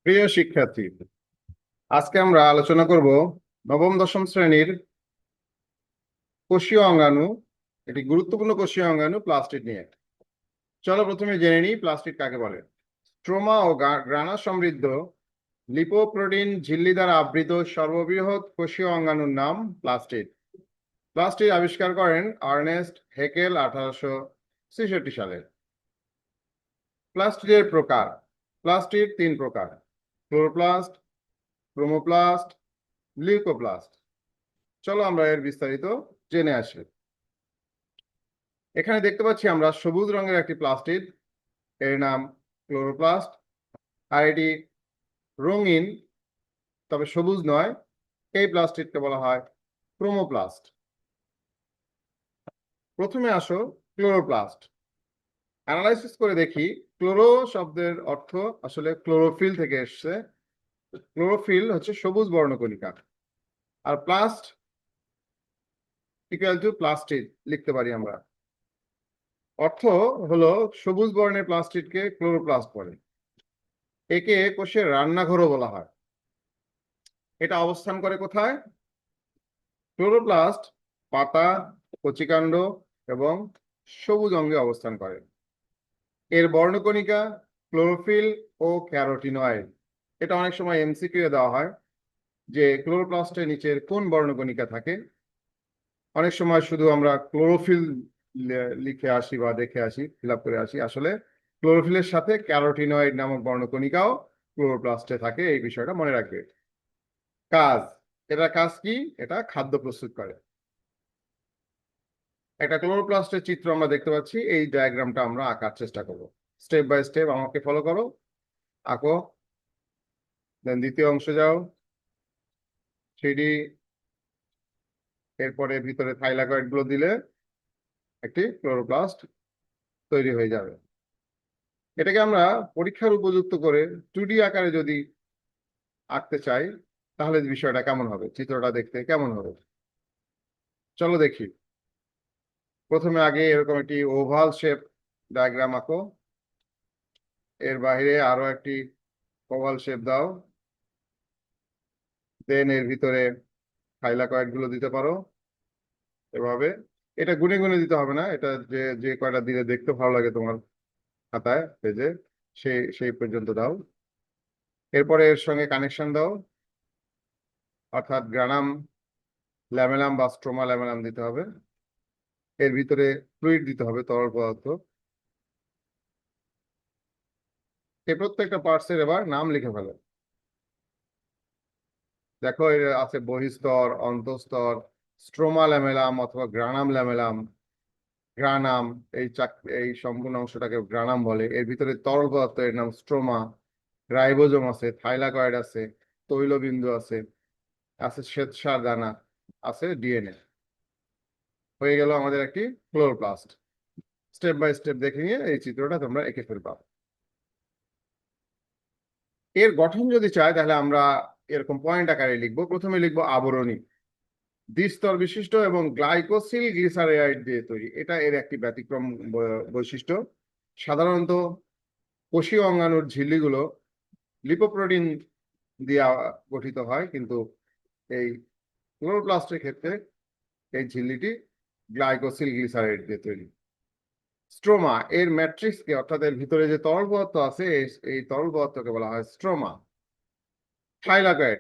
প্রিয় শিক্ষার্থী, আজকে আমরা আলোচনা করব নবম দশম শ্রেণীর কোষীয় অঙ্গাণু, একটি গুরুত্বপূর্ণ কোষীয় অঙ্গাণু প্লাস্টিড নিয়ে। চলো প্রথমে জেনে নিই প্লাস্টিড কাকে বলে। স্ট্রোমা ও গ্রানা সমৃদ্ধ লিপোপ্রোটিন ঝিল্লি দ্বারা আবৃত সর্ববৃহৎ কোষীয় অঙ্গাণুর নাম প্লাস্টিড। প্লাস্টিড আবিষ্কার করেন আর্নেস্ট হেকেল 1866 সালে। প্লাস্টিডের প্রকার। প্লাস্টিড তিন প্রকার: ক্লোরোপ্লাস্ট, ক্রোমোপ্লাস্ট, লিউকোপ্লাস্ট। চলো আমরা এর বিস্তারিত জেনে আসি। এখানে দেখতে পাচ্ছি আমরা সবুজ রঙের একটি প্লাস্টিড, এর নাম ক্লোরোপ্লাস্ট। আর এটি রঙিন তবে সবুজ নয়, এই প্লাস্টিডকে বলা হয় ক্রোমোপ্লাস্ট। প্রথমে আসো ক্লোরোপ্লাস্ট। অ্যানালাইসিস করে দেখি, ক্লোরো শব্দের অর্থ আসলে ক্লোরোফিল থেকে এসছে। ক্লোরোফিল হচ্ছে সবুজ বর্ণকণিকা, আর প্লাস্ট ইকুয়াল টু প্লাস্টিড লিখতে পারি আমরা। অর্থ হলো সবুজ বর্ণের প্লাস্টিডকে ক্লোরোপ্লাস্ট বলে। একে কোষের রান্নাঘরও বলা হয়। এটা অবস্থান করে কোথায়? ক্লোরোপ্লাস্ট পাতা, কচিকাণ্ড এবং সবুজ অঙ্গে অবস্থান করে। এর বর্ণকণিকা ক্লোরোফিল ও ক্যারোটিনয়েড। এটা অনেক সময় এমসিকিউ এ দেওয়া হয় যে ক্লোরোপ্লাস্টের নিচের কোন বর্ণকণিকা থাকে। অনেক সময় শুধু আমরা ক্লোরোফিল লিখে আসি বা দেখে আসি, ফিল আপ করে আসি। আসলে ক্লোরোফিলের সাথে ক্যারোটিনয়েড নামক বর্ণকণিকাও ক্লোরোপ্লাস্টে থাকে, এই বিষয়টা মনে রাখবে। কাজ। এটা কাজ কি? এটা খাদ্য প্রস্তুত করে। একটা ক্লোরোপ্লাস্টের চিত্র আমরা দেখতে পাচ্ছি, এই ডায়াগ্রামটা আমরা আঁকার চেষ্টা করব। স্টেপ বাই স্টেপ আমাকে ফলো করো, আঁকো। দেন দ্বিতীয় অংশে যাও, 3D। এরপরে ভিতরে থাইলাকয়েড গুলো দিলে একটি ক্লোরোপ্লাস্ট তৈরি হয়ে যাবে। এটাকে আমরা পরীক্ষার উপযুক্ত করে 2D আকারে যদি আঁকতে চাই, তাহলে বিষয়টা কেমন হবে, চিত্রটা দেখতে কেমন হবে চলো দেখি। প্রথমে আগে এরকম একটি ওভাল শেপ ডায়াগ্রাম আঁকো। এর বাইরে আরো একটি ওভাল শেপ দাও। দেন এর ভিতরে থাইলাকয়েড গুলো দিতে পারো এভাবে। এটা গুনে গুনে দিতে হবে না, এটা যে যে কয়টা দিলে দেখতে ভালো লাগে তোমার খাতায় পেজে, সেই সেই পর্যন্ত দাও। এরপরে এর সঙ্গে কানেকশন দাও, অর্থাৎ গ্রানাম ল্যামেলাম বা স্ট্রোমা ল্যামেলাম দিতে হবে। এর ভিতরে ফ্লুইড দিতে হবে, তরল পদার্থ। এই প্রত্যেকটা পার্টসের এবার নাম লিখে ফেলো। দেখো এর আছে বহিস্তর, অন্তঃস্তর, স্ট্রোমা ল্যামেলাম অথবা গ্রানাম ল্যামেলাম, গ্রানাম। এই সম্পূর্ণ অংশটাকে গ্রানাম বলে। এর ভিতরে তরল পদার্থ, এর নাম স্ট্রোমা। রাইবোজোম আছে, থাইলাকয়েড আছে, তৈলবিন্দু আছে, আছে শ্বেতসার দানা, আছে ডিএনএ। হয়ে গেল আমাদের একটি ক্লোরোপ্লাস্ট। স্টেপ বাই স্টেপ দেখে নিয়ে এই চিত্রটা তোমরা এঁকে ফেলবা। এর গঠন যদি চাই তাহলে আমরা এরকম পয়েন্ট আকারে লিখবো। প্রথমে লিখবো আবরণী, দ্বিস্তর বিশিষ্ট এবং গ্লাইকোসিল গ্লিসারাইড দিয়ে তৈরি। এটা এর একটি ব্যতিক্রম বৈশিষ্ট্য। সাধারণত কোষীয় অঙ্গাণুর ঝিল্লিগুলো লিপোপ্রোটিন দিয়ে গঠিত হয়, কিন্তু এই ক্লোরোপ্লাস্টের ক্ষেত্রে এই ঝিল্লিটি গ্লাইকোসিল গ্লিসারাইড দিয়ে তৈরি। স্ট্রোমা, এর ম্যাট্রিক্সকে অর্থাৎ এর ভিতরে যে তরল পদার্থ আছে এই তরল পদার্থকে বলা হয় স্ট্রোমা। থাইলাকয়েড,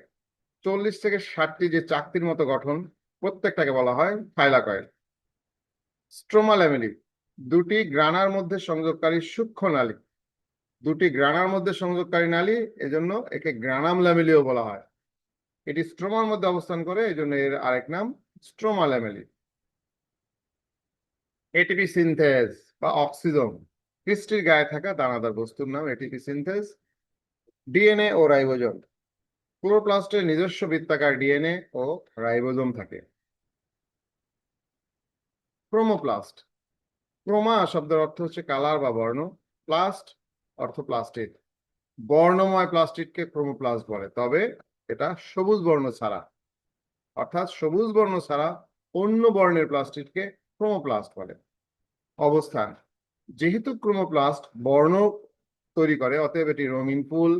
40 থেকে 60টি যে চাকতির মতো গঠন, প্রত্যেকটাকে বলা হয় থাইলাকয়েড। স্ট্রোমা ল্যামেলি, দুটি গ্রানার মধ্যে সংযোগকারী সূক্ষ্ম নালী। দুটি গ্রানার মধ্যে সংযোগকারী নালী, এজন্য একে গ্রানাম ল্যামেলিও বলা হয়। এটি স্ট্রোমার মধ্যে অবস্থান করে, এজন্য এর আরেক নাম স্ট্রোমা ল্যামেলি। এটিপি সিনথেজ বা অক্সিজম, ক্রিস্টির গায়ে থাকা দানাদার বস্তুর নাম এটিপি সিনথেজ। ডিএনএ ও রাইবোজোম, ক্লোরোপ্লাস্টের নিজস্ব বৃত্তাকার ডিএনএ ও রাইবোজোম থাকে। ক্রোমোপ্লাস্ট, ক্রোমা শব্দের অর্থ হচ্ছে কালার বা বর্ণ, প্লাস্ট অর্থ প্লাস্টিড। বর্ণময় প্লাস্টিডকে ক্রোমোপ্লাস্ট বলে, তবে এটা সবুজ বর্ণ ছাড়া, অর্থাৎ সবুজ বর্ণ ছাড়া অন্য বর্ণের প্লাস্টিডকে ক্রোমোপ্লাস্ট বলে। অবস্থান, যেহেতু ক্রোমোপ্লাস্ট বর্ণ তৈরি করে, অতএব এটি রঙিন ফুল,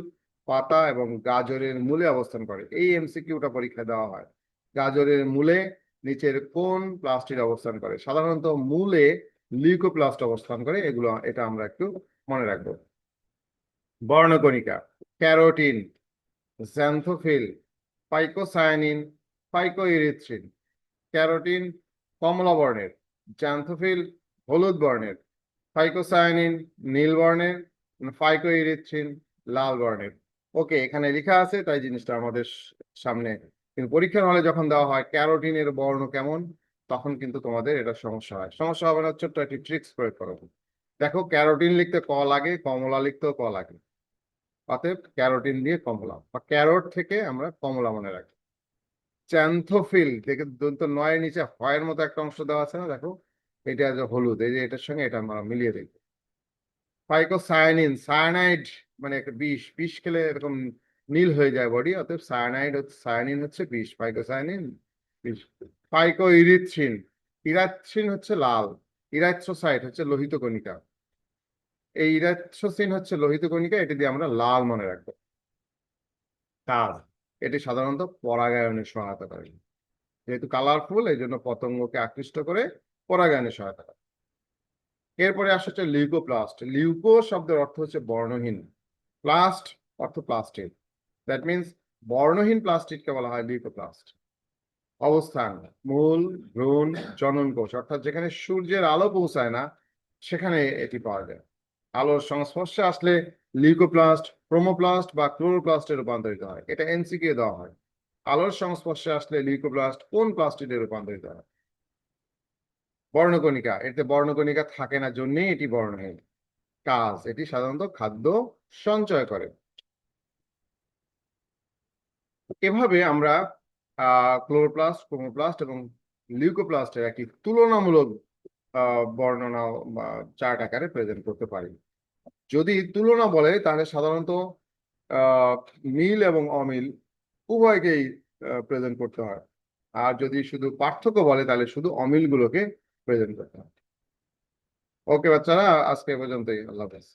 পাতা এবং গাজরের মূলে অবস্থান করে। এই এমসিকিউটা পরীক্ষায় দেওয়া হয়। গাজরের মূলে নিচের কোন প্লাস্টটির অবস্থান করে? সাধারণত মূলে লিউকোপ্লাস্ট অবস্থান করে। এটা আমরা একটু মনে রাখবো। বর্ণকণিকা: ক্যারোটিন, জ্যান্থোফিল, ফাইকোসায়ানিন, ফাইকোইরিথ্রিন। ক্যারোটিন কমলা বর্ণের, জ্যান্থোফিল হলুদ বর্ণের, ফাইকোসায়ানিন নীল বর্ণের, ফাইকোইরিথ্রিন লাল বর্ণের। ওকে, এখানে লেখা আছে তাই জিনিসটা আমাদের সামনে, কিন্তু পরীক্ষার হলে যখন দেওয়া হয় ক্যারোটিনের বর্ণ কেমন, তখন কিন্তু তোমাদের এটা সমস্যা হয়। সমস্যা হবে না, ছোট্ট একটি ট্রিক্স প্রয়োগ করো। দেখো, ক্যারোটিন লিখতে ক লাগে, কমলা লিখতেও ক লাগে। অতএব ক্যারোটিন দিয়ে কমলা, বা ক্যারোট থেকে আমরা কমলা মনে রাখি। চ্যান্থোফিল দেখে দন্ত নয়ের নিচে হয়ের মতো একটা অংশ দেওয়া আছে না, দেখো, এটা যে হলুদ, এই যে এটার সঙ্গে এটা আমরা মিলিয়ে দেখবো। ফাইকোসায়ানিন, সায়ানাইড মানে একটা বিষ, বিষ খেলে এরকম নীল হয়ে যায় বডি, অতএব সায়ানাইড হচ্ছে, সায়ানিন হচ্ছে বিষ, ফাইকোসায়ানিন বিষ। ফাইকোইরিথ্রিন, ইরাথ্রিন হচ্ছে লাল, ইরাথ্রোসাইট হচ্ছে লোহিত কণিকা। এই ইরাথ্রোসিন হচ্ছে লোহিত কণিকা, এটি দিয়ে আমরা লাল মনে রাখবো। কাজ: এটি সাধারণত পরাগায়নে সহায়তা করে। যেহেতু কালারফুল, এই জন্য পতঙ্গকে আকৃষ্ট করে পরাগায়নে সহায়তা করে। এরপরে আসছে হচ্ছে লিউকোপ্লাস্ট। লিউকো শব্দের অর্থ হচ্ছে বর্ণহীন, প্লাস্ট অর্থ প্লাস্টিড। দ্যাট মিনস বর্ণহীন প্লাস্টিডকে বলা হয় লিউকোপ্লাস্ট। অবস্থান: মূল, ভ্রূণ, জনন কোষ, অর্থাৎ যেখানে সূর্যের আলো পৌঁছায় না সেখানে এটি পাওয়া যায়। আলোর সংস্পর্শে আসলে লিউকোপ্লাস্ট ক্রোমোপ্লাস্ট বা ক্লোরোপ্লাস্টে রূপান্তরিত হয়। এটা এমসিকিউ দেওয়া হয়। আলোর সংস্পর্শে আসলে লিউকোপ্লাস্ট কোন প্লাস্টিডে রূপান্তরিত হয়? বর্ণকণিকা, এতে বর্ণকণিকা থাকে না জন্যই এটি বর্ণহীন। কাজ: এটি সাধারণত খাদ্য সঞ্চয় করে। এভাবে আমরা ক্লোরোপ্লাস্ট, ক্রোমোপ্লাস্ট এবং লিউকোপ্লাস্টের একটি তুলনামূলক বর্ণনা বা চার্ট আকারে প্রেজেন্ট করতে পারি। যদি তুলনা বলে তাহলে সাধারণত আহ, মিল এবং অমিল উভয়কেই প্রেজেন্ট করতে হয়। আর যদি শুধু পার্থক্য বলে তাহলে শুধু অমিলগুলোকে প্রেজেন্ট করতে হয়। ওকে বাচ্চারা, আজকে এ পর্যন্তই। আল্লাহ হাফেজ।